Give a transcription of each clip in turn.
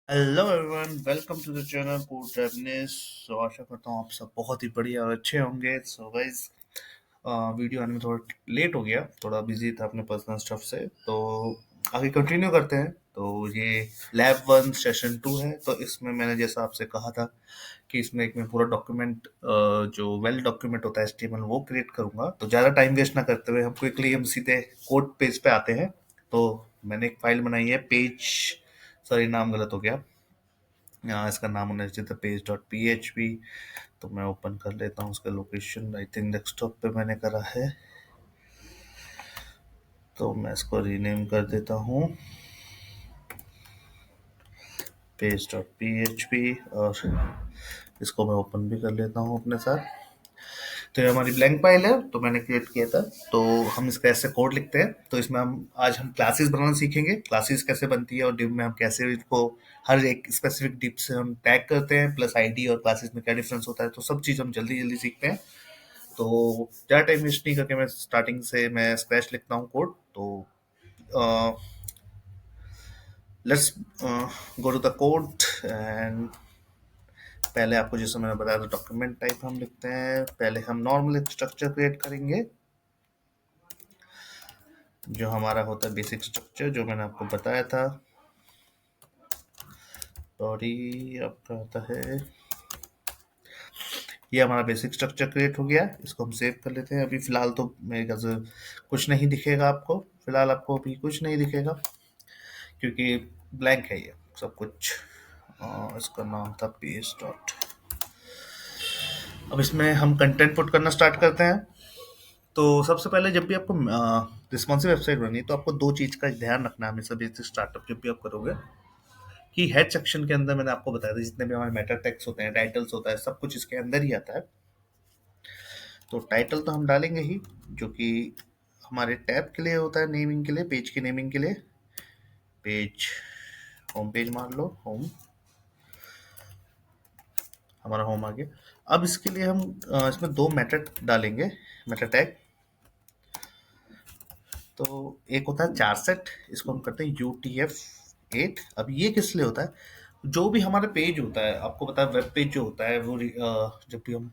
Hello everyone, welcome to the channel code रेवनेस। आशा करता हूँ आप सब बहुत ही बढ़िया और अच्छे होंगे। सो गाइस, वीडियो आने में थोड़ा लेट हो गया, थोड़ा बिजी था अपने पर्सनल स्टफ से। तो आगे कंटिन्यू करते हैं। तो ये लैब 1 सेशन 2 है। तो इसमें मैंने जैसा आपसे कहा था कि इसमें एक मैं पूरा डॉक्यूमेंट, जो वेल डॉक्यूमेंट होता है एचटीएमएल, वो क्रिएट करूंगा। तो ज़्यादा टाइम वेस्ट ना करते हुए हम सीधे कोड पेज पे आते हैं। तो मैंने एक फाइल बनाई है, पेज, सॉरी नाम गलत हो गया, यहाँ इसका नाम होना चाहिए था page dot P H P. तो मैं ओपन कर लेता हूँ उसका लोकेशन। आई थिंक डेस्कटॉप पे मैंने करा है, तो मैं इसको रीनेम कर देता हूँ page dot P H P. और इसको मैं ओपन भी कर लेता हूँ अपने साथ। तो ये हमारी ब्लैंक फाइल है, तो मैंने क्रिएट किया था। तो हम इसका ऐसे कोड लिखते हैं। तो इसमें हम क्लासेस बनाना सीखेंगे, क्लासेस कैसे बनती है और डिव में हम कैसे इनको हर एक स्पेसिफिक डिव से हम टैग करते हैं, प्लस आईडी और क्लासेस में क्या डिफरेंस होता है। तो सब चीज़ हम जल्दी जल्दी सीखते हैं। तो ज़्यादा टाइम वेस्ट नहीं करके मैं स्टार्टिंग से मैं स्क्रैच लिखता हूँ कोड। तो let's go to the code. And पहले आपको जैसे मैंने बताया था, डॉक्यूमेंट टाइप हम लिखते हैं। पहले हम नॉर्मल स्ट्रक्चर क्रिएट करेंगे, जो हमारा होता है बेसिक स्ट्रक्चर, जो मैंने आपको बताया था। सॉरी, आपका आता है, ये हमारा बेसिक स्ट्रक्चर क्रिएट हो गया। इसको हम सेव कर लेते हैं। अभी फिलहाल तो मेरे ख्याल से कुछ नहीं दिखेगा आपको, फिलहाल आपको अभी कुछ नहीं दिखेगा क्योंकि ब्लैंक है ये सब कुछ। इसका नाम था पेज डॉट। अब इसमें हम कंटेंट पुट करना स्टार्ट करते हैं। तो सबसे पहले जब भी आपको रिस्पॉन्सिव वेबसाइट बननी है, तो आपको दो चीज़ का ध्यान रखना है हमेशा बेसिक स्टार्टअप जब भी आप करोगे, कि हेड सेक्शन के अंदर मैंने आपको बताया था जितने भी हमारे मेटा टेक्स्ट होते हैं, टाइटल्स होता है, सब कुछ इसके अंदर ही आता है। तो टाइटल तो हम डालेंगे ही, जो कि हमारे टैब के लिए होता है, नेमिंग के लिए, पेज की नेमिंग के लिए। पेज, होम पेज मान लो, होम, हमारा होम आ गया। अब इसके लिए हम इसमें दो मेटा डालेंगे, मेटा टैग। तो एक होता है चार सेट, इसको हम करते हैं UTF-8। अब ये किस लिए होता है? जो भी हमारा पेज होता है, आपको पता है वेब पेज जो होता है वो जब भी हम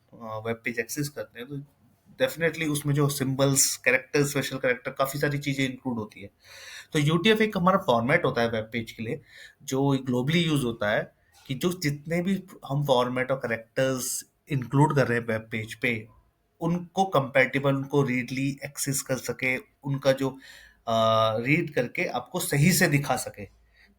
वेब पेज एक्सेस करते हैं, तो डेफिनेटली उसमें जो सिंबल्स, कैरेक्टर, स्पेशल कैरेक्टर, काफ़ी सारी चीज़ें इंक्लूड होती है। तो यूटीएफ एक हमारा फॉर्मेट होता है वेब पेज के लिए, जो ग्लोबली यूज होता है, कि जो जितने भी हम फॉर्मेट और कैरेक्टर्स इंक्लूड कर रहे हैं वेब पेज पे, उनको कंपैटिबल, उनको रीडली एक्सेस कर सके, उनका जो रीड करके आपको सही से दिखा सके।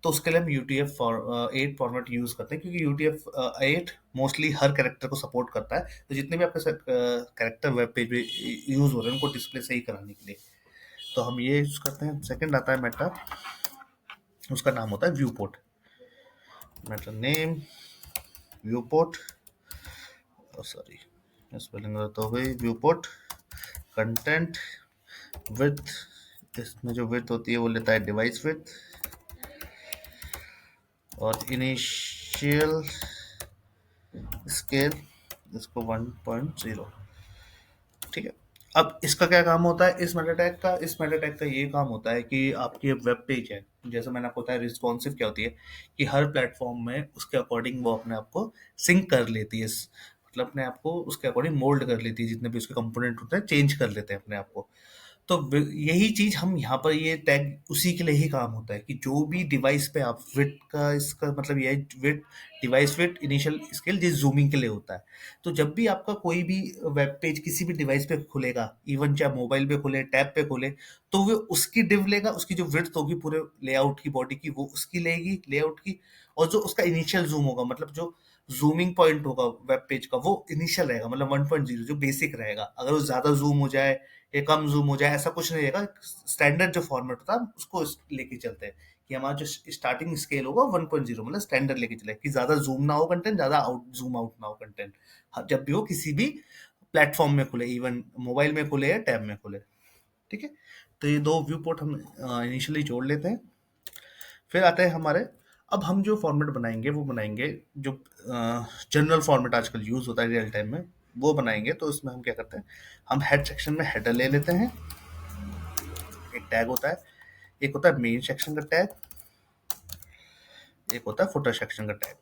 तो उसके लिए हम UTF-8 फॉर्मेट यूज करते हैं, क्योंकि UTF-8 मोस्टली हर कैरेक्टर को सपोर्ट करता है। तो जितने भी आपके कैरेक्टर वेब पेज पे यूज हो रहे हैं, उनको डिस्प्ले सही कराने के लिए, तो हम ये यूज करते हैं। सेकंड आता है मेटा, उसका नाम होता है view port. Meta name, view port, sorry spelling गलत हो गई, व्यू पोर्ट। कंटेंट विथ, इसमें जो विथ होती है वो लेता है डिवाइस विथ। और इनिशियल स्केल, इसको 1.0। ठीक है। अब इसका क्या काम होता है, इस मेटा टैग का ये काम होता है कि आपकी वेब पेज है, जैसे मैंने आपको बताया रिस्पॉन्सिव क्या होती है, कि हर प्लेटफॉर्म में उसके अकॉर्डिंग वो अपने आप को सिंक कर लेती है, मतलब अपने आप को उसके अकॉर्डिंग मोल्ड कर लेती है, जितने भी उसके कंपोनेंट होते हैं चेंज कर लेते हैं अपने आप को। तो यही चीज हम यहाँ पर, ये टैग उसी के लिए ही काम होता है, कि जो भी डिवाइस पे आप विट का, इसका मतलब ये है विट, डिवाइस विट, इनिशियल स्केल, जिस जूमिंग के लिए होता है। तो जब भी आपका कोई भी वेब पेज किसी भी डिवाइस पे खुलेगा, इवन चाहे मोबाइल पे खुले, टैब पे खुले, तो वो उसकी डिव लेगा, उसकी जो विड्थ होगी पूरे लेआउट की, बॉडी की, वो उसकी लेगी लेआउट की। और जो उसका इनिशियल जूम होगा, मतलब जो जूमिंग पॉइंट होगा वेब पेज का, वो इनिशियल रहेगा, मतलब 1.0 जो बेसिक रहेगा। अगर वो ज्यादा जूम हो जाए या कम जूम हो जाए, ऐसा कुछ नहीं रहेगा। स्टैंडर्ड जो फॉर्मेट होता है उसको लेके चलते हैं, कि हमारा जो स्टार्टिंग स्केल होगा 1.0, मतलब स्टैंडर्ड लेके चले, कि ज्यादा जूम ना हो कंटेंट, ज्यादा आउट जूम आउट ना हो कंटेंट, जब भी हो किसी भी प्लेटफॉर्म में खुले, इवन मोबाइल में खुले या टैब में खुले। ठीक है। तो ये दो व्यू पोर्ट हम इनिशियली जोड़ लेते हैं। फिर आते हैं हमारे, अब हम जो फॉर्मेट बनाएंगे वो बनाएंगे जो जनरल फॉर्मेट आजकल यूज होता है रियल टाइम में, वो बनाएंगे। तो उसमें हम क्या करते हैं, हम हेड सेक्शन में हेडर ले लेते हैं, एक टैग होता है, एक होता है मेन सेक्शन का टैग, एक होता है फुटर सेक्शन का टैग।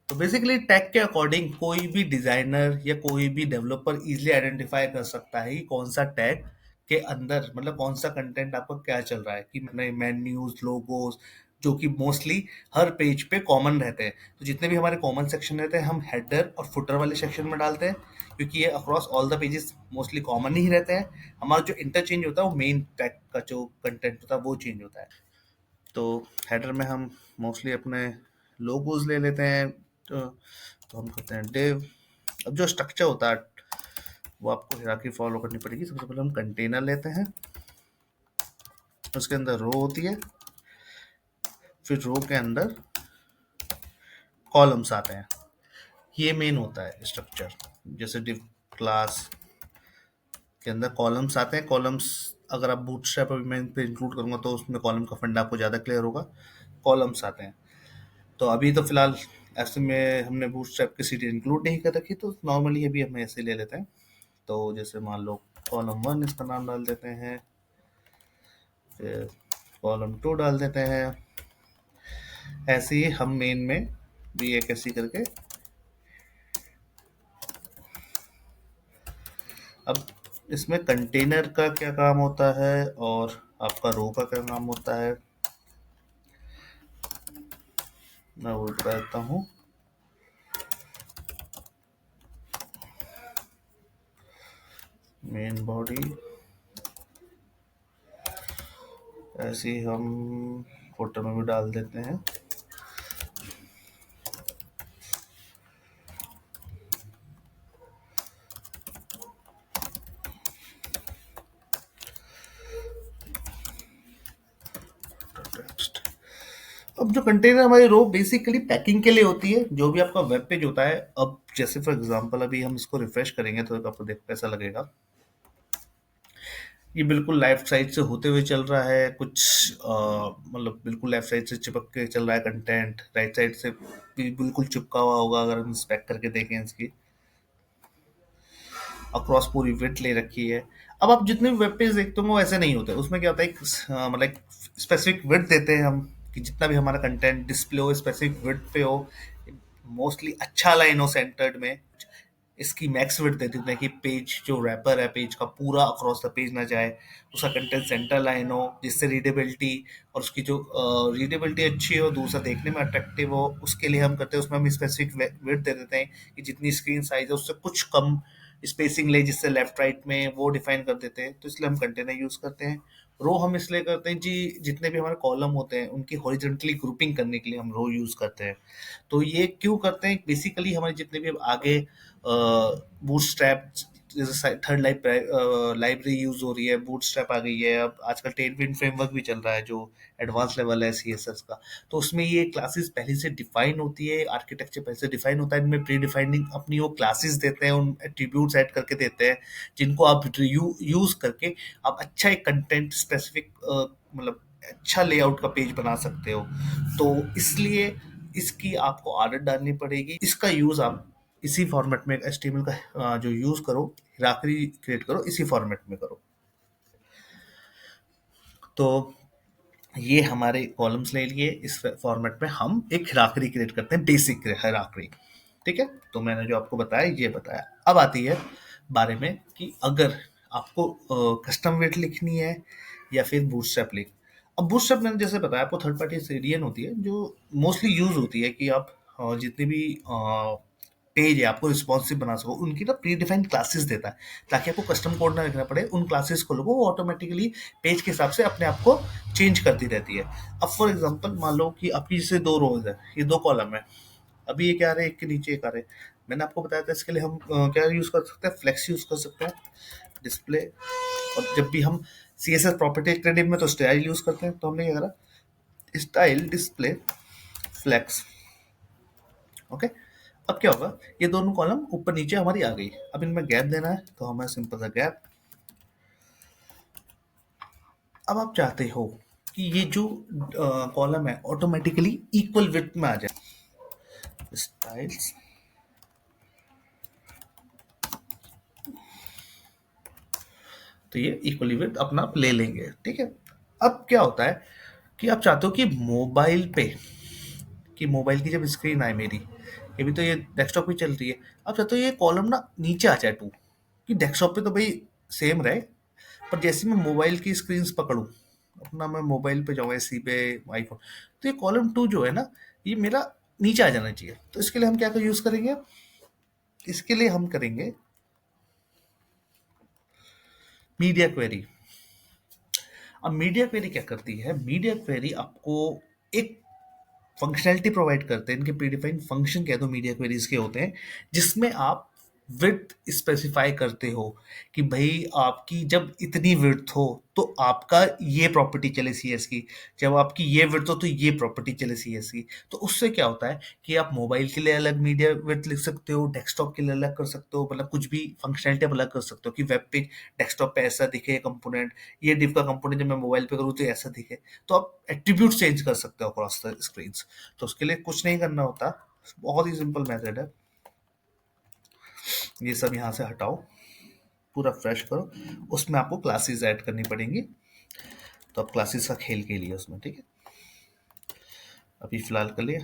तो बेसिकली टैग के अकॉर्डिंग कोई भी डिजाइनर या कोई भी डेवलपर इजीली आइडेंटिफाई कर सकता है कि कौन सा टैग के अंदर मतलब कौन सा कंटेंट आपका क्या चल रहा है, कि मेन्यूज, लोगोस, जो कि मोस्टली हर पेज पे कॉमन रहते हैं। तो जितने भी हमारे कॉमन सेक्शन रहते हैं हम हेडर और फुटर वाले सेक्शन में डालते हैं, क्योंकि ये across all the pages mostly common ही रहते हैं। हमारा जो इंटरचेंज होता है वो मेन टैग का जो कंटेंट होता है वो चेंज होता है। तो हेडर में हम मोस्टली अपने लोगोज ले लेते हैं। तो हम करते हैं डिव। अब जो स्ट्रक्चर होता है वो आपको हिरार्की फॉलो करनी पड़ेगी। सबसे पहले हम कंटेनर लेते हैं, उसके अंदर रो होती है, फिर रो के अंदर कॉलम्स आते हैं। ये मेन होता है स्ट्रक्चर। जैसे डिव क्लास के अंदर कॉलम्स आते हैं। कॉलम्स अगर आप बूटस्ट्रैप अभी मैं इन पे इंक्लूड करूंगा तो उसमें कॉलम का फंडा आपको ज़्यादा क्लियर होगा। कॉलम्स आते हैं। तो अभी तो फिलहाल ऐसे में हमने बूटस्ट्रैप की सीटी इंक्लूड नहीं कर रखी, तो नॉर्मली अभी हम ऐसे ले लेते हैं। तो जैसे मान लो कॉलम 1 इसका नाम डाल देते हैं, फिर कॉलम 2 डाल देते हैं। ऐसे ही हम मेन में भी एक ऐसी करके। अब इसमें कंटेनर का क्या काम होता है और आपका रो का क्या काम होता है मैं वो बता देता हूँ। मेन बॉडी ऐसे ही हम फोटो में भी डाल देते हैं। अब जो कंटेनर हमारी रो बेसिकली पैकिंग के लिए होती है, जो भी आपका वेब पेज होता है। अब जैसे फॉर एग्जांपल अभी हम इसको रिफ्रेश करेंगे तो आपको देख कैसा लगेगा। ये बिल्कुल लेफ्ट साइड से होते हुए चल रहा है कुछ, मतलब बिल्कुल लेफ्ट साइड से चिपक के चल रहा है कंटेंट, राइट साइड से भी बिल्कुल चिपका हुआ होगा अगर हम इंस्पेक्ट करके देखें इसकी। अक्रॉस पूरी विड्थ ले रखी है। अब आप जितने भी वेब पेज देखते हो वो ऐसे नहीं होते। उसमें क्या होता है मतलब एक स्पेसिफिक विड्थ देते हैं हम, कि जितना भी हमारा कंटेंट डिस्प्ले हो स्पेसिफिक विड्थ पे हो, मोस्टली अच्छा लाइन हो सेंटर्ड में। इसकी मैक्स विड्थ दे देते हैं कि पेज जो रैपर है पेज का पूरा अक्रॉस द पेज ना जाए, उसका कंटेंट सेंटर लाइन हो जिससे रीडेबिलिटी और उसकी जो रीडेबिलिटी अच्छी हो, दूसरा देखने में अट्रैक्टिव हो। उसके लिए हम करते हैं उसमें हम स्पेसिफिक विड्थ दे देते हैं कि जितनी स्क्रीन साइज है उससे कुछ कम स्पेसिंग ले, जिससे लेफ्ट राइट में वो डिफाइन कर देते हैं। तो इसलिए हम कंटेनर यूज करते हैं। रो हम इसलिए करते हैं जी जितने भी हमारे कॉलम होते हैं उनकी हॉरिजॉन्टली ग्रुपिंग करने के लिए हम रो यूज करते हैं। तो ये क्यों करते हैं, बेसिकली हमारे जितने भी अब आगे बूटस्ट्रैप जैसे थर्ड लाइब्रेरी यूज हो रही है, बूटस्ट्रैप आ गई है, अब आजकल टेलविंड फ्रेमवर्क भी चल रहा है जो एडवांस लेवल है सीएसएस का। तो उसमें ये क्लासेस पहले से डिफाइन होती है, आर्किटेक्चर पहले से डिफाइन होता है, इनमें प्री डिफाइनिंग अपनी वो क्लासेस देते हैं, उन एट्रीब्यूट्स ऐड करके देते हैं जिनको आप यूज करके आप अच्छा एक कंटेंट स्पेसिफिक मतलब अच्छा लेआउट का पेज बना सकते हो। तो इसलिए इसकी आपको आदत डालनी पड़ेगी। इसका यूज आप इसी फॉर्मेट में एचटीएमएल का जो यूज करो, हिराकरी क्रिएट करो इसी फॉर्मेट में करो। तो ये हमारे कॉलम्स ले लिए, इस फॉर्मेट में हम एक हिराकरी क्रिएट करते हैं, बेसिक हिराकरी। ठीक है, तो मैंने जो आपको बताया ये बताया। अब आती है बारे में कि अगर आपको कस्टम वेट लिखनी है या फिर बूटस्ट्रैप लिख। अब बूटस्ट्रैप मैंने जैसे बताया आपको थर्ड पार्टी सीडीएन होती है जो मोस्टली यूज होती है कि आप जितने भी पेज है आपको रिस्पॉन्सिव बना सको, उनकी ना प्री डिफाइंड क्लासेस देता है ताकि आपको कस्टम कोड ना लिखना पड़े। उन क्लासेस को लोगों वो ऑटोमेटिकली पेज के हिसाब से अपने आप को चेंज करती रहती है। अब फॉर एग्जांपल मान लो कि आपकी जैसे दो रोज है, ये दो कॉलम है, अभी ये क्या आ रहा है एक के नीचे एक आ रहे हैं। मैंने आपको बताया था इसके लिए हम क्या यूज कर सकते हैं, फ्लेक्स यूज कर सकते हैं डिस्प्ले। और जब भी हम C S S property credit में तो स्टाइल यूज करते हैं, तो हमने क्या करा स्टाइल डिस्प्ले फ्लेक्स। ओके, अब क्या होगा ये दोनों कॉलम ऊपर नीचे हमारी आ गई। अब इनमें गैप देना है तो हमें सिंपल सा गैप। अब आप चाहते हो कि ये जो कॉलम है ऑटोमेटिकली इक्वल विड्थ में आ जाए, स्टाइल्स तो ये इक्वली विड्थ अपना आप ले लेंगे। ठीक है, अब क्या होता है कि आप चाहते हो कि मोबाइल पे, कि मोबाइल की जब स्क्रीन आए मेरी, ये भी तो ये डेस्कटॉप पे चल रही है, आप चाहते हो ये कॉलम ना नीचे आ जाए टू, कि डेस्कटॉप पे तो भाई सेम रहे, पर जैसे मैं मोबाइल की स्क्रीन पकड़ूं, अपना मैं मोबाइल पे जाऊँ एसी पे, आईफोन, तो ये कॉलम टू जो है ना, ये मेरा नीचे आ जाना चाहिए। तो इसके लिए हम क्या यूज करेंगे, इसके लिए हम करेंगे मीडिया क्वेरी। अब मीडिया क्वेरी क्या करती है, मीडिया क्वेरी आपको एक फंक्शनैलिटी प्रोवाइड करते हैं, इनके प्रीडिफाइंड फंक्शन कह दो मीडिया क्वेरीज के होते हैं, जिसमें आप विड्थ स्पेसिफाई करते हो कि भाई आपकी जब इतनी विड्थ हो तो आपका ये प्रॉपर्टी चले सीएस की, जब आपकी ये विड्थ हो तो ये प्रॉपर्टी चले सीएस की। तो उससे क्या होता है कि आप मोबाइल के लिए अलग मीडिया विड्थ लिख सकते हो, डेस्कटॉप के लिए अलग कर सकते हो, मतलब कुछ भी फंक्शनैलिटी आप अलग कर सकते हो कि वेब पेज डेस्कटॉप पे ऐसा दिखे कंपोनेंट, ये डिव का कंपोनेंट जब मैं मोबाइल पे करूँ तो ऐसा दिखे। तो आप एट्रीब्यूट चेंज कर सकते हो अक्रॉस द स्क्रीन। तो उसके लिए कुछ नहीं करना होता, बहुत ही सिंपल मेथड है। ये सब यहाँ से हटाओ, पूरा फ्रेश करो, उसमें आपको क्लासेस ऐड करनी पड़ेंगी। तो अब क्लासेस का खेल के लिए उसमें, ठीक है, अभी फिलहाल के लिए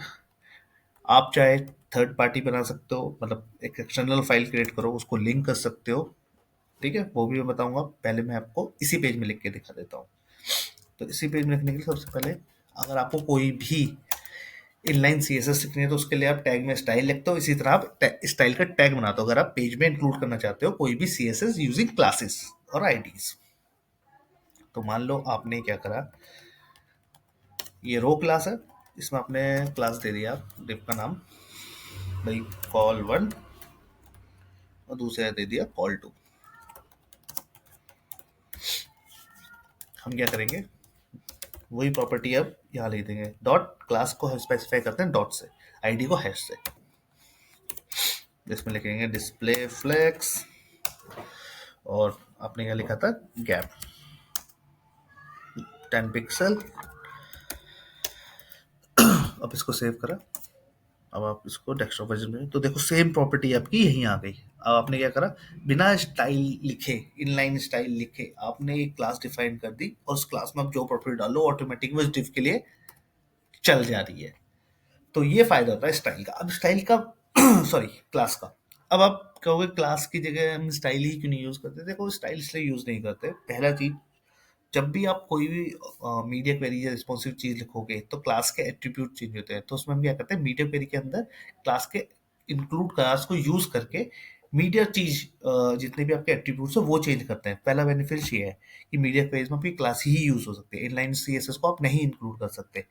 आप चाहे थर्ड पार्टी बना सकते हो, मतलब एक एक्सटर्नल फाइल क्रिएट करो, उसको लिंक कर सकते हो, ठीक है, वो भी मैं बताऊंगा। पहले मैं आपको इसी पेज में लिख के दिखा देता हूँ। तो इसी पेज में लिखने के लिए सबसे पहले, अगर आपको कोई भी इनलाइन सीएसएस लिखनी है तो उसके लिए आप टैग में स्टाइल लिखते हो, इसी तरह आप स्टाइल का टैग बनाते हो अगर आप पेज में इंक्लूड करना चाहते हो कोई भी सीएसएस यूजिंग क्लासेस और आईडीज। तो मान लो आपने क्या करा, ये रो क्लास है, इसमें आपने क्लास दे दिया डिव का नाम भाई कॉल वन, और दूसरा दे दिया कॉल टू। हम क्या करेंगे, वही प्रॉपर्टी अब यहाँ लिख देंगे, डॉट क्लास को स्पेसिफाई करते हैं डॉट से, आईडी को हैश से। इसमें लिखेंगे डिस्प्ले फ्लेक्स, और आपने क्या लिखा था, गैप 10 पिक्सल। अब इसको सेव करा, अब आप इसको डेस्कटॉप वर्जन में, तो देखो सेम प्रॉपर्टी आपकी यहीं आ गई। अब आपने क्या करा, बिना स्टाइल लिखे, इनलाइन स्टाइल लिखे आपने एक क्लास डिफाइन कर दी, और उस क्लास में आप जो प्रॉपर्टी डालो ऑटोमेटिक वो डिव के लिए चल जा रही है। तो ये फायदा होता है स्टाइल का। अब स्टाइल का सॉरी क्लास का, अब आप कहोगे क्लास की जगह हम स्टाइल ही क्यों नहीं यूज करते। देखो स्टाइल इसलिए यूज नहीं करते, पहला चीज, जब भी आप कोई भी मीडिया क्वेरी या रिस्पॉन्सिव चीज लिखोगे तो क्लास के एट्रीब्यूट चेंज होते हैं। तो उसमें हम क्या करते हैं, मीडिया क्वेरी के अंदर क्लास के इंक्लूड क्लास को यूज करके मीडिया चीज जितने भी आपके एट्रीब्यूट्स है वो चेंज करते हैं। पहला बेनिफिट ये है कि मीडिया क्वेरीज में आपकी क्लास ही यूज हो सकती है, इनलाइन सीएसएस को आप नहीं इंक्लूड कर सकते।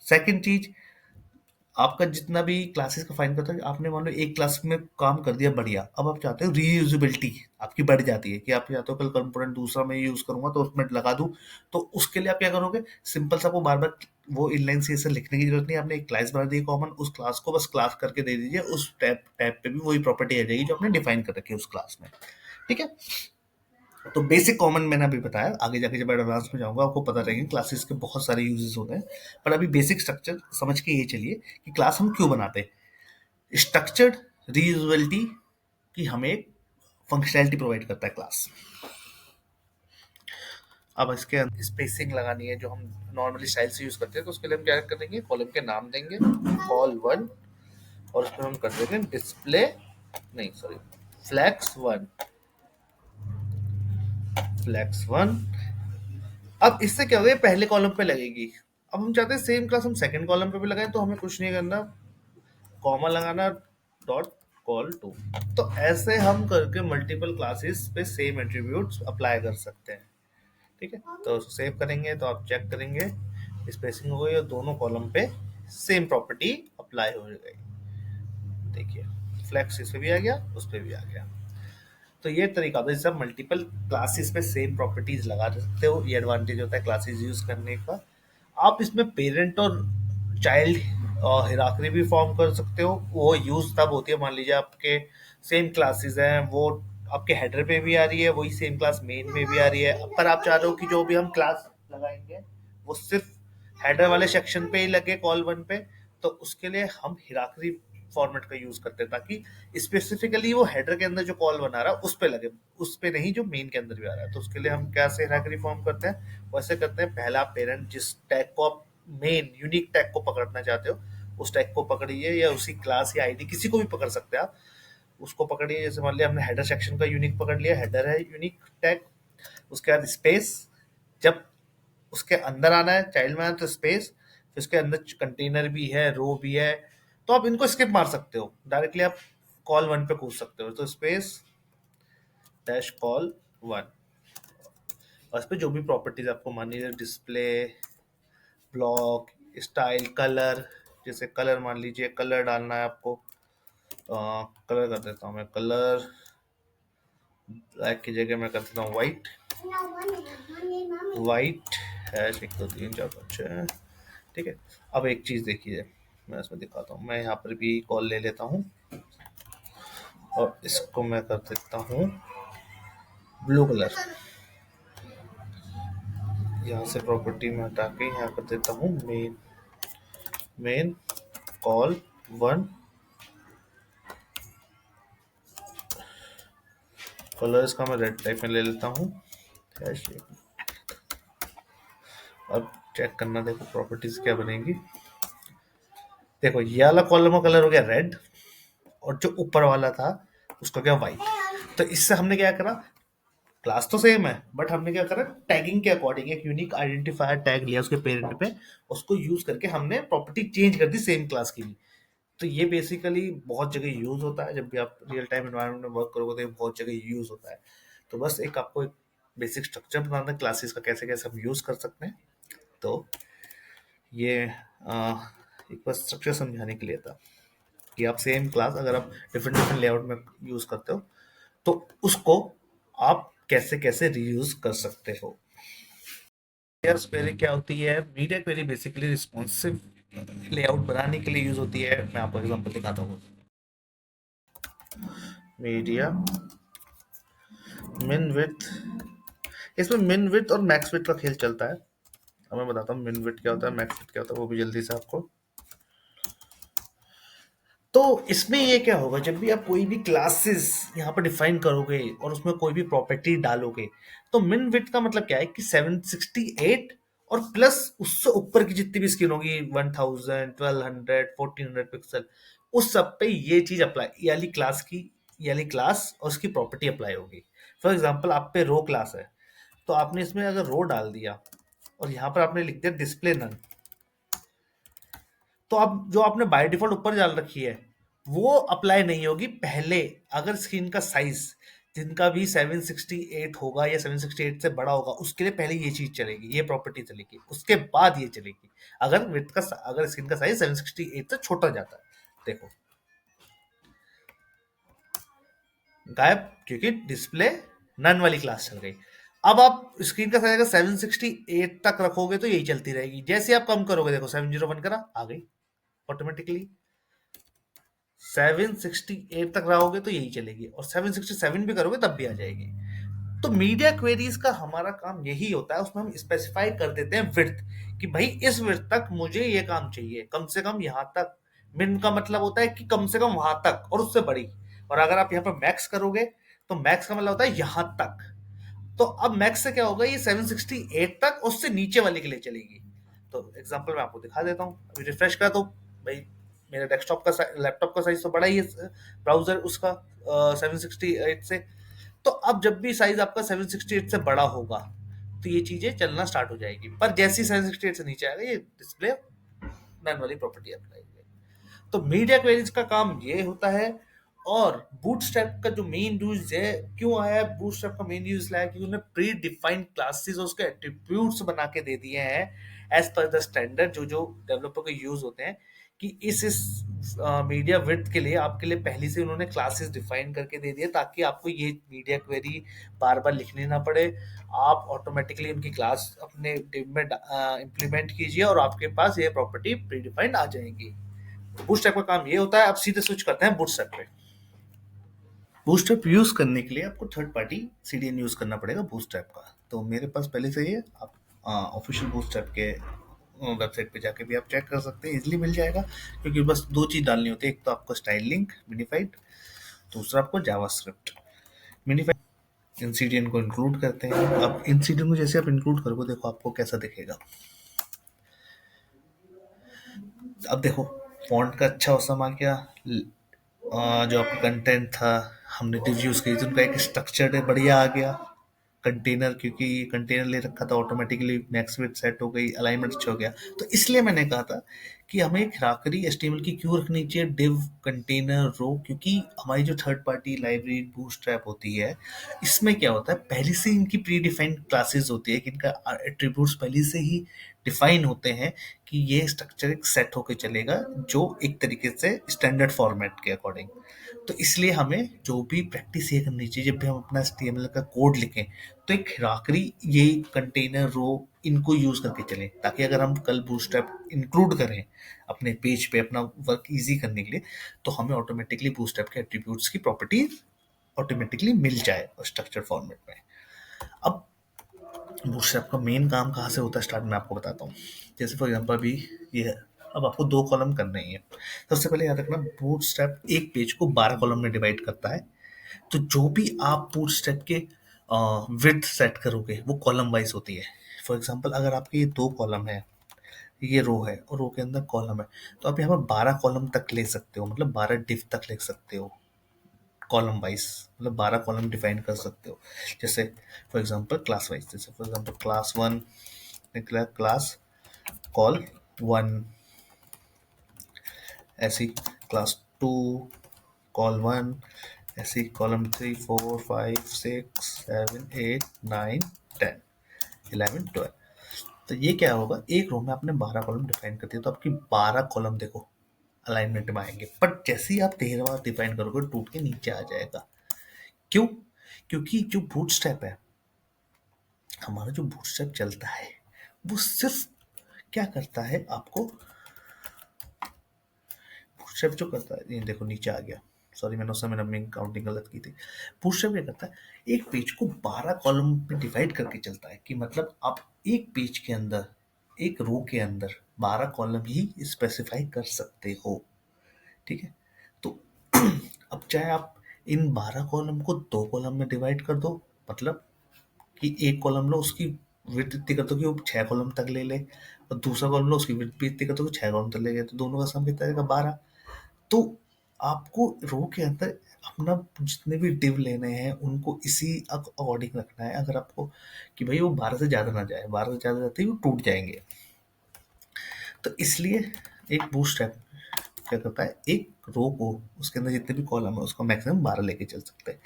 सेकंड चीज, आपका जितना भी क्लासेस का फाइन करता है, आपने मान लो एक क्लास में काम कर दिया बढ़िया, अब आप चाहते हो रीयूजेबिलिटी आपकी बढ़ जाती है, कि आप चाहते हो कल कंपोनेंट दूसरा मैं यूज करूंगा तो उसमें लगा दूं। तो उसके लिए आप क्या करोगे, सिंपल सा, आपको बार बार वो इनलाइन सीएसएस लिखने की जरूरत नहीं, आपने एक क्लास बना दी कॉमन, उस क्लास को बस क्लास करके दे दीजिए, उस टैब टैब पे भी वही प्रॉपर्टी आ जाएगी जो आपने डिफाइन कर रखी है उस क्लास में, ठीक है। तो बेसिक कॉमन मैंने अभी बताया, आगे जाके जब एडवांस में जाऊंगा आपको पता रहेगा क्लासेस के बहुत सारे यूजेस होते हैं। पर अभी बेसिक स्ट्रक्चर समझ के ये चलिए कि क्लास हम क्यों बनाते हैं। स्ट्रक्चर्ड रीयूजेबिलिटी की हमें फंक्शनैलिटी प्रोवाइड करता है क्लास। अब इसके स्पेसिंग लगानी है जो हम नॉर्मली स्टाइल से यूज करते हैं, तो उसके लिए हम क्या करेंगे, कॉलम के नाम देंगे कॉल वन, और उसमें हम कर देंगे डिस्प्ले, नहीं sorry, flex one, flex one. अब इससे क्या होगा, पहले कॉलम पे लगेगी। अब हम चाहते हैं सेम क्लास हम सेकंड कॉलम पे भी लगाएं, तो हमें कुछ नहीं करना, कॉमा लगाना, डॉट कॉल टू। तो ऐसे हम करके मल्टीपल क्लासेस पे सेम एट्रीब्यूट्स अप्लाई कर सकते हैं, ठीक है। तो सेव करेंगे तो आप चेक करेंगे स्पेसिंग हो गई और दोनों कॉलम पे सेम प्रॉपर्टी अप्लाई हो गई। देखिए फ्लैक्स इस पे भी आ गया, उस पे भी आ गया। तो ये तरीका होता है जिससे आप मल्टीपल क्लासेस पे सेम प्रॉपर्टीज लगा सकते हो। ये एडवांटेज होता है क्लासेस यूज करने का। आप इसमें पेरेंट और चाइल्ड हिराकनी भी फॉर्म कर सकते हो। वो यूज तब होती है, मान लीजिए आपके सेम क्लासेस हैं, वो आपके हेडर पे भी आ रही है, वही सेम क्लास मेन में भी आ रही है, पर आप चाह रहे हो कि जो भी हम क्लास लगाएंगे वो सिर्फ हेडर वाले सेक्शन पे ही लगे कॉल वन पे। तो उसके लिए हम हिराकनी फॉर्मेट का यूज करते हैं ताकि स्पेसिफिकली वो हेडर के अंदर जो कॉल बना रहा है उस पे लगे, उस पे नहीं जो मेन के अंदर भी आ रहा है। तो उसके लिए हम क्या से हायरार्की फॉर्म करते हैं, वैसे करते हैं पहला पेरेंट जिस टैग को आप मेन यूनिक टैग को पकड़ना चाहते हो उस टैग को पकड़िए, या उसी क्लास या आईडी किसी को भी पकड़ सकते हैं आप, उसको पकड़िए। जैसे मान लिया हमने हेडर सेक्शन का यूनिक पकड़ लिया, हेडर है यूनिक टैग, उसके बाद स्पेस, जब उसके अंदर आना है चाइल्ड में आना है तो स्पेस, फिर उसके अंदर कंटेनर भी है, रो भी है, तो आप इनको स्किप मार सकते हो, डायरेक्टली आप कॉल वन पे कूद सकते हो। तो स्पेस डैश कॉल वन, और इस पे जो भी प्रॉपर्टीज आपको मान लीजिए डिस्प्ले, ब्लॉक, स्टाइल, कलर, जैसे कलर मान लीजिए कलर डालना है आपको, कलर कर देता हूँ मैं, कलर ब्लैक की जगह मैं कर देता हूँ वाइट, वाइट हैश 1 2 3 4 5 6। ठीक है, अब एक चीज देखिए मैं इसमें दिखाता हूँ, मैं यहाँ पर भी कॉल ले लेता हूँ और इसको मैं कर देता हूँ ब्लू कलर, यहाँ से प्रॉपर्टी में हटा के यहाँ कर देता हूँ main, main call one, colour इसका मैं रेड टाइप में ले लेता हूँ, अब चेक करना, देखो प्रॉपर्टीज क्या बनेगी। देखो ये वाला कॉलम का कलर हो गया रेड और जो ऊपर वाला था उसका क्या व्हाइट। तो इससे हमने क्या करा, क्लास तो सेम है बट हमने क्या करा, टैगिंग के अकॉर्डिंग एक यूनिक आइडेंटिफायर टैग लिया उसके पेरेंट पे, उसको यूज करके हमने प्रॉपर्टी चेंज कर दी सेम क्लास की भी। तो ये बेसिकली बहुत जगह यूज होता है, जब भी आप रियल टाइम एनवायरनमेंट में वर्क करोगे तो ये बहुत जगह यूज होता है। तो बस एक आपको एक बेसिक स्ट्रक्चर बनाना है क्लासेस का, कैसे कैसे हम यूज कर सकते हैं। तो ये एक बस स्ट्रक्चर समझाने के लिए था कि आप सेम क्लास अगर आप डिफरेंट डिफरेंट लेआउट में यूज करते हो तो उसको आप कैसे कैसे रीयूज कर सकते हो। क्वेरी क्या होती है, media query basically responsive layout बनाने के लिए यूज होती है। मैं आपको एग्जांपल दिखाता हूँ, मीडिया मिन विथ, इसमें मिन विथ और मैक्स विथ का खेल चलता है। अब मैं बताता हूँ मिन विथ क्या होता है, मैक्स विथ क्या होता है, वो भी जल्दी से आपको। तो इसमें ये क्या होगा, जब भी आप कोई भी क्लासेस यहाँ पर डिफाइन करोगे और उसमें कोई भी प्रॉपर्टी डालोगे, तो मिन विड्थ का मतलब क्या है कि 768 और प्लस उससे ऊपर की जितनी भी स्क्रीन होगी 1000 1200 1400 पिक्सल, उस सब पे ये चीज अप्लाई, ये वाली क्लास की, ये वाली क्लास और उसकी प्रॉपर्टी अप्लाई होगी। फॉर एग्जाम्पल आप पे रो क्लास है, तो आपने इसमें अगर रो डाल दिया और यहाँ पर आपने लिख दिया डिस्प्ले नन, तो अब जो आपने बाय डिफॉल्ट ऊपर डाल रखी है वो अप्लाई नहीं होगी। पहले अगर स्क्रीन का साइज जिनका भी 768 होगा या 768 से बड़ा होगा उसके लिए पहले ये चीज चलेगी, ये प्रॉपर्टी चलेगी, उसके बाद ये चलेगी अगर विड्थ का, अगर स्क्रीन का साइज 768 से छोटा जाता है। देखो गायब, क्योंकि डिस्प्ले नन वाली क्लास चल गई। अब आप स्क्रीन का साइज अगर 768 तक रखोगे तो यही चलती रहेगी, जैसे आप कम करोगे देखो 701 करा आ गई ऑटोमेटिकली, 768 तक रहोगे तो यही चलेगी, और 767 भी करोगे तब भी आ जाएगी। तो मीडिया क्वेरीज का हमारा काम यही होता है, उसमें हम स्पेसिफाई कर देते हैं विड्थ कि भाई इस विड्थ तक मुझे ये काम चाहिए, कम से कम यहाँ तक। मिन का मतलब होता है कि कम से कम वहां तक और उससे बड़ी, और अगर आप यहाँ पर मैक्स करोगे तो मैक्स का मतलब होता है यहाँ तक। तो अब मैक्स से क्या होगा, ये 768 तक उससे नीचे वाले के लिए चलेगी। तो एग्जांपल मैं आपको दिखा देता हूँ, अभी रिफ्रेश करा तो भाई मेरे डेस्कटॉप का लैपटॉप का साइज तो बड़ा ही है, ब्राउजर उसका 768 से। तो अब जब भी साइज आपका 768 से बड़ा होगा तो ये चीजें चलना स्टार्ट हो जाएगी, पर जैसे ही 768 से नीचे आएगा ये डिस्प्ले नन वाली प्रॉपर्टी अप्लाई होगी। तो मीडिया क्वेरीज का काम ये होता है। और बूटस्ट्रैप का जो मेन यूज है, क्यों आया है बूटस्ट्रैप का मेन यूज लाया, क्योंकि उन्होंने प्री डिफाइंड क्लासेस और उसके एट्रीब्यूट्स बना के दे दिए हैं एज पर द स्टैंडर्ड जो जो डेवलपर के यूज होते हैं, कि इस मीडिया विड्थ के लिए आपके लिए पहले से उन्होंने क्लासेस डिफाइन करके दे दिए, ताकि आपको ये मीडिया क्वेरी बार बार लिखनी ना पड़े। आप ऑटोमेटिकली उनकी क्लास अपने डिव में इम्प्लीमेंट कीजिए और आपके पास ये प्रॉपर्टी प्री डिफाइंड आ जाएगी। बूटस्ट्रैप का काम ये होता है। अब सीधे स्विच करते हैं बूटस्ट्रैप पे। बूटस्ट्रैप यूज करने के लिए आपको थर्ड पार्टी सीडीएन यूज करना पड़ेगा बूटस्ट्रैप का। तो मेरे पास पहले से ही है, आप ऑफिशियल बूटस्ट्रैप के वेबसाइट पे जाके भी आप चेक कर सकते हैं, इजीली मिल जाएगा। क्योंकि बस दो चीज़ डालनी होती है, एक तो आपको स्टाइल लिंक मिनिफाइड, दूसरा आपको जावास्क्रिप्ट। मिनिफाइड इंसीडियन को इंक्लूड करते हैं। अब इंसीडियन को जैसे आप इंक्लूड करोगे, देखो आपको कैसा दिखेगा। अब देखो फॉन्ट का अच्छा औसम आ गया, जो आपका कंटेंट था, हमने रिव्यूज की तो उनका एक स्ट्रक्चर्ड बढ़िया आ गया। कंटेनर, क्योंकि ये कंटेनर ले रखा था, ऑटोमेटिकली मैक्स विड्थ सेट हो गई, अलाइनमेंट अच्छा हो गया। तो इसलिए मैंने कहा था कि हमें एक हिराकरी एचटीएमएल की क्यों रखनी चाहिए, डिव, कंटेनर, रो। क्योंकि हमारी जो थर्ड पार्टी लाइब्रेरी बूटस्ट्रैप होती है, इसमें क्या होता है, पहले से इनकी प्री डिफाइंड क्लासेस होती है कि इनका एट्रीब्यूट्स पहले से ही डिफाइन होते हैं कि ये स्ट्रक्चर एक सेट होकर चलेगा, जो एक तरीके से स्टैंडर्ड फॉर्मेट के अकॉर्डिंग। तो इसलिए हमें जो भी प्रैक्टिस ये करनी चाहिए, जब भी हम अपना HTML का कोड लिखें, तो एक हिराकरी, ये कंटेनर, रो, इनको यूज करके चलें, ताकि अगर हम कल बूटस्ट्रैप इंक्लूड करें अपने पेज पे अपना वर्क इजी करने के लिए, तो हमें ऑटोमेटिकली बूटस्ट्रैप के एट्रीब्यूट्स की प्रॉपर्टी ऑटोमेटिकली मिल जाए स्ट्रक्चर फॉर्मेट में। अब बूटस्ट्रैप का मेन काम कहाँ से होता है, स्टार्ट में आपको बताता हूँ। जैसे फॉर एग्जांपल अभी ये है, अब आपको 2 कॉलम करने ही है। सबसे पहले याद रखना, बूटस्ट्रैप एक पेज को 12 कॉलम में डिवाइड करता है। तो जो भी आप बूटस्ट्रैप के विड्थ सेट करोगे, वो कॉलम वाइज होती है। फॉर एग्जांपल अगर आपके ये 2 कॉलम है, ये रो है और रो के अंदर कॉलम है, तो आप यहाँ पर 12 कॉलम तक ले सकते हो, मतलब 12 डिव तक ले सकते हो कॉलम वाइज, मतलब 12 कॉलम डिफाइन कर सकते हो। जैसे फॉर एग्जांपल क्लास वाइज, जैसे फॉर एग्जांपल क्लास 1 निकला, क्लास कॉल 1, ऐसी क्लास 2 कॉल 1, ऐसी कॉलम 3 4 5 6 7 8 9 10 11 12। तो ये क्या होगा, एक रो में आपने 12 कॉलम डिफाइन कर दिया, तो आपकी 12 कॉलम देखो अलाइनमेंट में आएंगे। बट जैसे ही आप 13वां डिफाइन करोगे, टूट के नीचे आ जाएगा। क्यों? क्योंकि जो बूटस्ट्रैप है, हमारा जो बूटस्ट्रैप चलता है, वो सिर्फ क्या करता है, आपको बूटस्ट्रैप जो करता है, ये देखो नीचे आ गया, सॉरी मैंने उस समय नंबरिंग काउंटिंग गलत की थी। बूटस्ट्रैप क्या करता है, एक पेज को 12 कॉलम में डिवाइड करके चलता है, कि मतलब आप एक पेज के अंदर, एक रो के अंदर 12 कॉलम ही स्पेसिफाई कर सकते हो। ठीक है, तो अब चाहे आप इन 12 कॉलम को 2 कॉलम में डिवाइड कर दो, मतलब कि एक कॉलम लो, उसकी विड्थ इतनी कर दो कि वो 6 कॉलम तक ले ले, और दूसरा कॉलम लो, उसकी विड्थ भी इतनी कर दो कि 6 कॉलम तक ले गए, तो दोनों का सम कितना आएगा, 12। तो आपको रो के अंदर अपना जितने भी डिव लेने हैं, उनको इसी अकॉर्डिंग रखना है। अगर आपको कि भाई वो 12 से ज़्यादा ना जाए, 12 से ज़्यादा जाते ही वो टूट जाएंगे। तो इसलिए एक बूटस्ट्रैप क्या करता है, एक रो को, उसके अंदर जितने भी कॉलम है, उसको मैक्सिमम 12 लेके चल सकते हैं।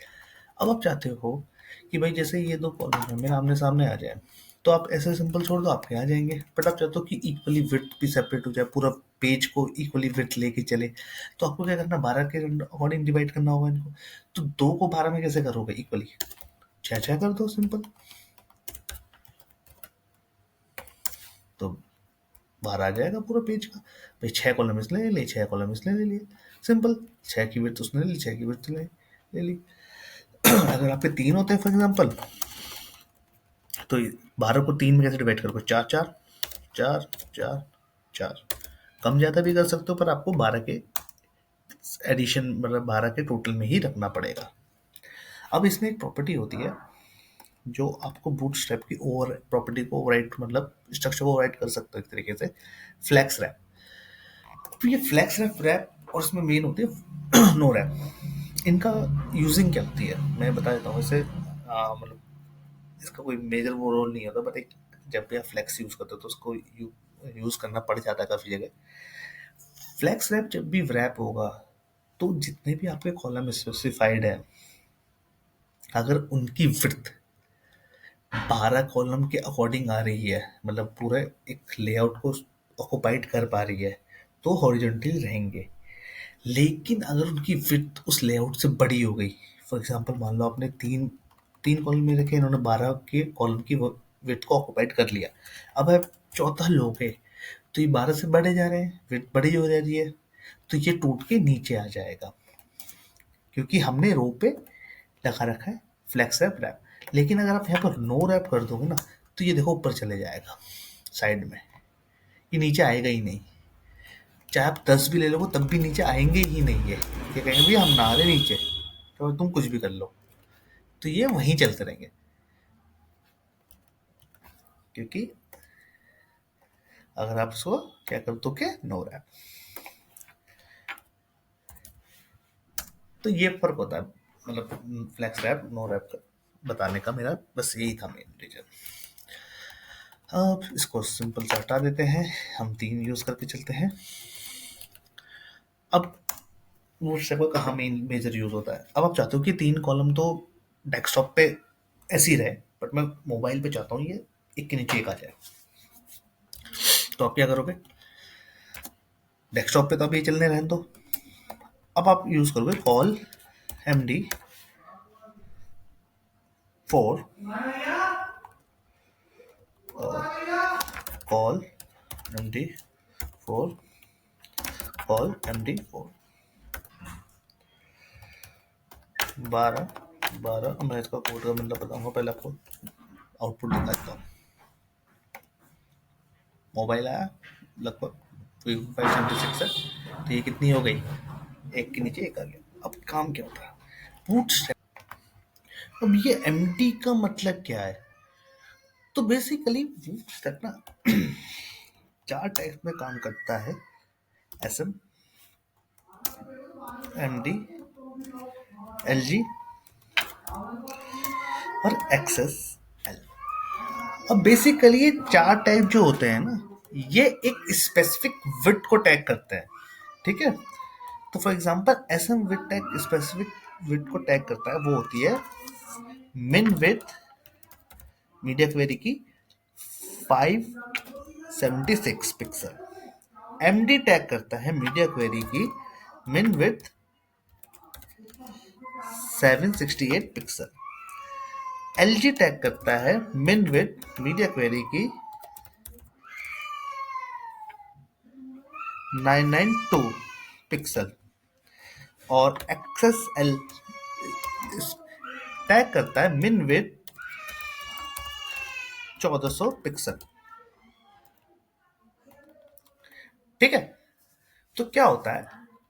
अब आप चाहते हो कि भाई जैसे ये 2 कॉलम है मेरे आमने सामने आ जाए, तो आप ऐसे सिंपल छोड़ दो, आपके आ जाएंगे। बट आप चाहते हो कि इक्वली विड्थ भी सेपरेट हो जाए, पूरा पेज को इक्वली विड्थ लेके चले, तो आपको क्या करना, 12 के अकॉर्डिंग डिवाइड करना होगा इनको। तो 2 को 12 में कैसे करोगे इक्वली, 6 कर दो सिंपल, तो 12 आ जाएगा पूरा पेज का। भाई 6 कॉलम इसने ले लिए, 6 कॉलम इसने ले लिए, सिंपल। 6 की विड्थ उसने ले ली, 6 की विड्थ ले ली। अगर आपके 3 होते हैं फॉर एग्जाम्पल, तो 12 को 3 में कैसे डिवाइड करोगे, 4 4 4 4 4। कम ज़्यादा भी कर सकते हो, पर आपको 12 के एडिशन, मतलब 12 के टोटल में ही रखना पड़ेगा। अब इसमें एक प्रॉपर्टी होती है जो आपको बूटस्ट्रैप की ओवर प्रॉपर्टी को ओवरराइड, मतलब स्ट्रक्चर को ओवरराइड कर सकता है एक तरीके से, फ्लैक्स रैप। तो ये फ्लैक्स रैप रैप और इसमें मेन होती है नो रैप। इनका यूजिंग क्या होती है मैं बता देता हूँ। इसे मतलब इसका कोई मेजर वो रोल नहीं होता, बट एक जब भी आप फ्लैक्स यूज करते हो तो उसको यूज करना पड़ जाता है काफी जगह। फ्लैक्स रैप जब भी रैप होगा, तो जितने भी आपके कॉलम स्पेसिफाइड है, अगर उनकी विड्थ 12 कॉलम के अकॉर्डिंग आ रही है, मतलब पूरे एक लेआउट को ऑक्युपाइड कर पा रही है, तो हॉरिजॉन्टल रहेंगे। लेकिन अगर उनकी विड्थ उस लेआउट से बड़ी हो गई, फॉर एग्जांपल मान लो आपने तीन तीन कॉलम में रखे, इन्होंने 12 के कॉलम की विड्थ को ऑक्युपाइड कर लिया, अब आप चौथा लोगे, तो ये 12 से बढ़े जा रहे हैं, विड्थ बड़ी हो जा रही है, तो ये टूट के नीचे आ जाएगा, क्योंकि हमने रो पे लगा रखा है फ्लेक्स रैप रैप। लेकिन अगर आप यहाँ पर नो रैप कर दोगे ना, तो ये देखो ऊपर चले जाएगा साइड में, ये नीचे आएगा ही नहीं। चाहे आप 10 भी ले लो तब भी नीचे आएंगे ही नहीं। है ये कहेंगे भैया हम ना आ रहे नीचे, तो तुम कुछ भी कर लो, तो ये वहीं चलते रहेंगे। क्योंकि अगर आप उसको क्या कर दो के नो रैप, तो ये फर्क होता है। मतलब फ्लैक्स रैप नो रैप का बताने का मेरा बस यही था मेन रीजन। अब इसको सिंपल से हटा देते हैं, हम 3 यूज करके चलते हैं। अब वो स्टेप का कहाँ मेन मेजर यूज होता है। अब आप चाहते हो कि 3 कॉलम तो डेस्कटॉप पे ऐसे ही रहे, बट मैं मोबाइल पे चाहता हूँ ये एक के नीचे एक आ जाए। तो आप क्या करोगे, डेस्कटॉप पे तो अभी चलने रहने दो। अब आप यूज करोगे call MD4, call MD4, call MD4 12 12। मैं इसका कोड का मतलब बताऊंगा, पहले आपको आउटपुट दिखा देता हूँ। मोबाइल आया लगभग 576 है, तो ये कितनी हो गई, एक के नीचे एक आ गया। अब काम क्या होता है, बूटस्ट्रैप। अब ये एमडी का मतलब क्या है, तो बेसिकली बूटस्ट्रैप ना 4 टाइप में काम करता है, एसएम, एमडी, एलजी और एक्सेस एल। अब बेसिकली ये 4 टाइप जो होते हैं ना, ये एक स्पेसिफिक विड्थ को टैग करते हैं, ठीक है। तो for example SM width tag specific width को टैग करता है, वो होती है मिन विड्थ मीडिया क्वेरी की 576 पिक्सल। एमडी टैग करता है मीडिया क्वेरी की मिन विड्थ 768 पिक्सल। एलजी टैग करता है मिन विड्थ मीडिया क्वेरी की 992 पिक्सल। और एक्सेस एल टैग करता है मिन विड्थ 1400 पिक्सल, ठीक है। तो क्या होता है,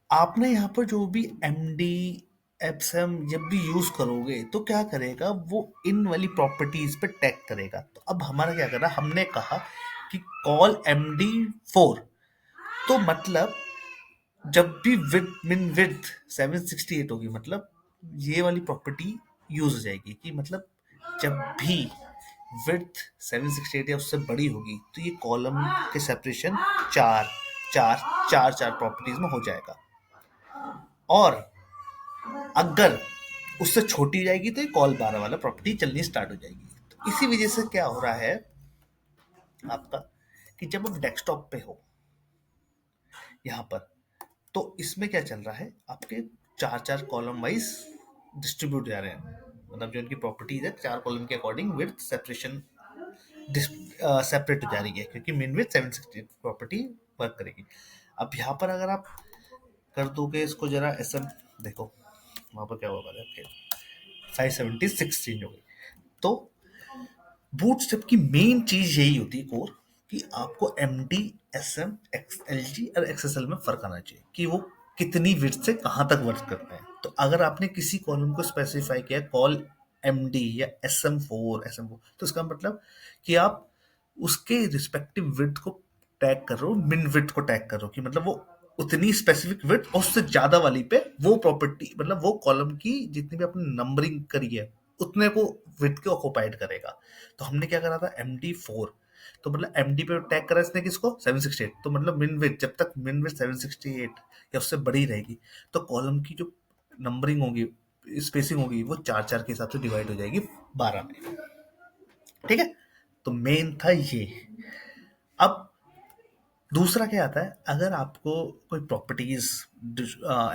आपने यहाँ पर जो भी एमडी एप्सम जब भी यूज करोगे तो क्या करेगा, वो इन वाली प्रॉपर्टीज पे टैग करेगा। तो अब हमारा क्या करना, हमने कहा कि कॉल MD4, तो मतलब जब भी विद मिन विड्थ 768 होगी, मतलब ये वाली प्रॉपर्टी यूज हो जाएगी कि मतलब जब भी विड्थ 768 या उससे बड़ी होगी तो ये कॉलम के सेपरेशन चार चार चार चार प्रॉपर्टीज में हो जाएगा। और अगर उससे छोटी जाएगी तो ये कॉल 12 वाला प्रॉपर्टी चलनी स्टार्ट हो जाएगी। तो इसी वजह से क्या हो रहा है आपका, कि जब आप डेस्कटॉप पे हो यहाँ पर, तो इसमें क्या चल रहा है, आपके 4 4 कॉलम वाइज डिस्ट्रीब्यूट जा रहे हैं। मतलब जो इनकी प्रॉपर्टीज है 4 कॉलम के अकॉर्डिंग विद सेपरेशन सेपरेट हो जा रही है, क्योंकि मिन विद 760 प्रॉपर्टी वर्क करेगी। अब यहाँ पर अगर आप कर दोगे इसको जरा एसएम, देखो वहां पर क्या होगा, 576 चेंज हो गई। तो बूटस्ट्रैप की मेन चीज यही होती है कोर, कि आपको एमडी, एसएम, एलजी और एक्सएसएल में फर्क आना चाहिए कि वो कितनी विड्थ से कहां तक वर्क करते हैं। तो अगर आपने किसी कॉलम को स्पेसिफाई किया कॉल एमडी या एसएम4 तो इसका मतलब कि आप उसके रिस्पेक्टिव विड्थ को टैग कर रहे हो, मिन विड्थ को टैग कर रहे हो, कि मतलब वो उतनी स्पेसिफिक विड्थ और उससे ज्यादा वाली पे वो प्रॉपर्टी, मतलब वो कॉलम की जितनी भी आपने नंबरिंग करी है उतने को विड्थ के ऑक्युपाइड करेगा। तो हमने क्या करा था MD4, तो मतलब MD पे टैग करा इसने किसको 768, तो मतलब मिन विड्थ जब तक मिन विड्थ 768 या उससे बड़ी रहेगी तो कॉलम की जो नंबरिंग होगी, स्पेसिंग होगी, वो 4 4 के हिसाब से डिवाइड हो जाएगी 12 में, ठीक है। तो मेन था ये। अब दूसरा क्या आता है, अगर आपको कोई प्रॉपर्टीज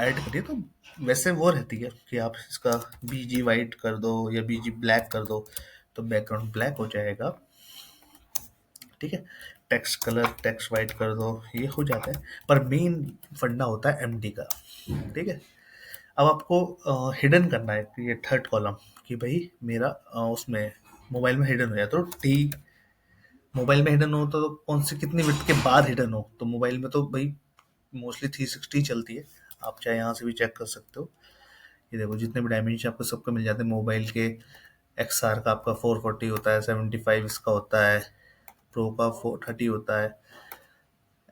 ऐड करिए तो वैसे वो रहती है कि आप इसका बीजी वाइट कर दो या बीजी ब्लैक कर दो तो बैकग्राउंड ब्लैक हो जाएगा, ठीक है। टेक्स्ट कलर टेक्स्ट वाइट कर दो, ये हो जाता है। पर मेन फंडा होता है एमडी का, ठीक है। अब आपको हिडन करना है कि ये थर्ड कॉलम, कि भाई मेरा उसमें मोबाइल में हिडन हो जाए तो टी मोबाइल में हिडन हो तो कौन सी कितनी विड्थ के बाद हिडन हो, तो मोबाइल में तो भाई मोस्टली 360 चलती है। आप चाहे यहाँ से भी चेक कर सकते हो। ये देखो जितने भी डायमेंशन आपको सबके मिल जाते हैं मोबाइल के। XR का आपका 440 होता है, 75 इसका होता है, प्रो का 430 होता है,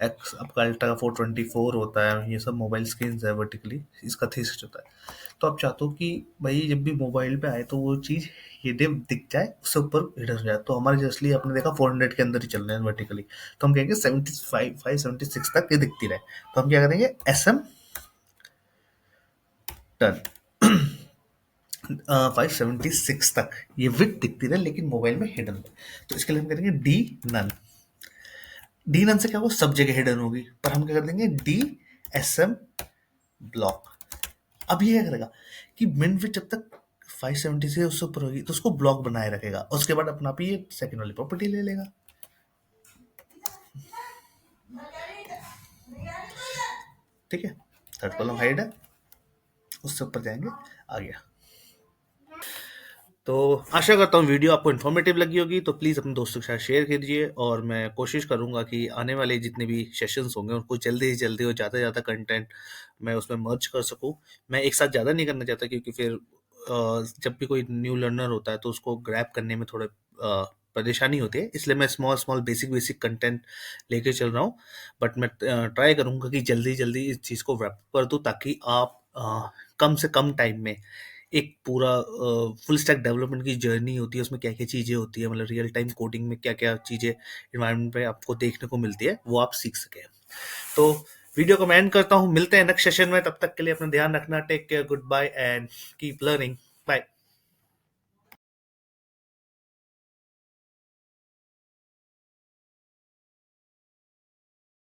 एक्स आपका अल्ट्रा का 424 होता है। ये सब मोबाइल स्क्रीन है वर्टिकली, इसका 360 होता है। तो आप चाहते हो कि भाई जब भी मोबाइल पे आए तो वो चीज़ हिडन दिख जाए, उससे ऊपर हिडन हो जाए। तो हमारे जैसे आपने देखा 400 के अंदर ही चल रहे हैं वर्टिकली, तो हम कहेंगे 75 तक ये दिखती रहे। तो हम क्या करेंगे, SM टन 576 तक ये विथ दिखती रहे लेकिन मोबाइल में हिडन है। तो इसके लिए हम करेंगे डी नन। डी नन से क्या होगा, सब जगह हिडन होगी, पर हम क्या कर देंगे DSM ब्लॉक। अब ये क्या करेगा कि मिन विथ जब तक 570 से उससे ऊपर होगी तो उसको ब्लॉक बनाए रखेगा, और उसके बाद अपना आप ये सेकंड वाली प्रॉपर्टी ले लेगा। ठीक है, थर्ड कॉलम हाइड है, उससे ऊपर जाएंगे, आ गया। तो आशा करता हूँ वीडियो आपको इन्फॉर्मेटिव लगी होगी, तो प्लीज़ अपने दोस्तों के साथ शेयर कीजिए, और मैं कोशिश करूँगा कि आने वाले जितने भी सेशंस होंगे उनको जल्दी से जल्दी और ज़्यादा से ज़्यादा कंटेंट मैं उसमें मर्ज कर सकूँ। मैं एक साथ ज़्यादा नहीं करना चाहता, क्योंकि फिर जब भी कोई न्यू लर्नर होता है तो उसको ग्रैब करने में थोड़ा परेशानी होती है, इसलिए मैं small small basic basic content लेके चल रहा हूँ। बट मैं ट्राई करूँगा कि जल्दी जल्दी इस चीज़ को रैप कर दूँ, ताकि आप कम से कम टाइम में एक पूरा फुल स्टैक डेवलपमेंट की जर्नी होती है, उसमें क्या-क्या चीज़ें होती है, मतलब रियल टाइम कोडिंग में क्या-क्या चीज़ें एनवायरनमेंट पे आपको देखने को मिलती है, वो आप सीख सकें। तो वीडियो को मैं एंड करता हूँ, मिलते हैं नेक्स्ट सेशन में, तब तक के लिए अपना ध्यान रखना, take care, goodbye and keep learning, bye.